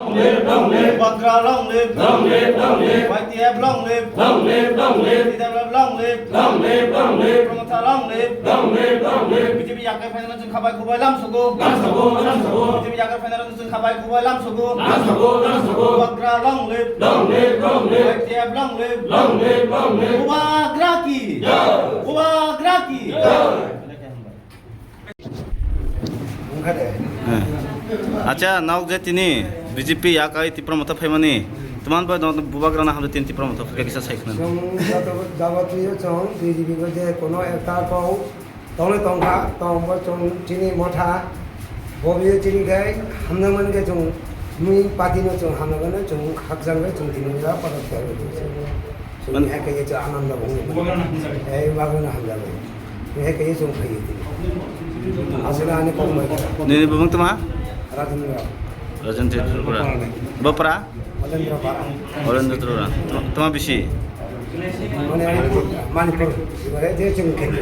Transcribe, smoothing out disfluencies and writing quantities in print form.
Long live, Badra, long live, YTF, long live, PWF, long live, Promota, long live, BJP Yakar Federal जों खाबाय खुबाय लामसगो BJP Yakar Federal जों खाबाय खुबाय लामसगो Badra, long live, YTF, long live, Ubagra ki, Ubagra ki. Acha nauk je tini BJP ya kai ti promoter phaimani tuman ba bubagrana hamde tin ti promoter ke kisa saikna যাবতীয় চং BJP যে কোনো একটা কও তলে তংখা তংবা চং চিনি মঠা ববিয়ে চিনি গাই হামনা মানকে চং মুই পাতিনো চং হামনা গানে চং হাকজাঙ্গে চং চিনি যা পড়া করে চং একে যে আনন্দ ভঙ্গ এই বাগনা হামজাবে একে চং খাই আসলে আনি কম ni bumang tuma Rajendra rajan tripura bapra Mahendra পাড়া orendra trura tuma bisi মানে মানিপুর এবারে যে চং খেতে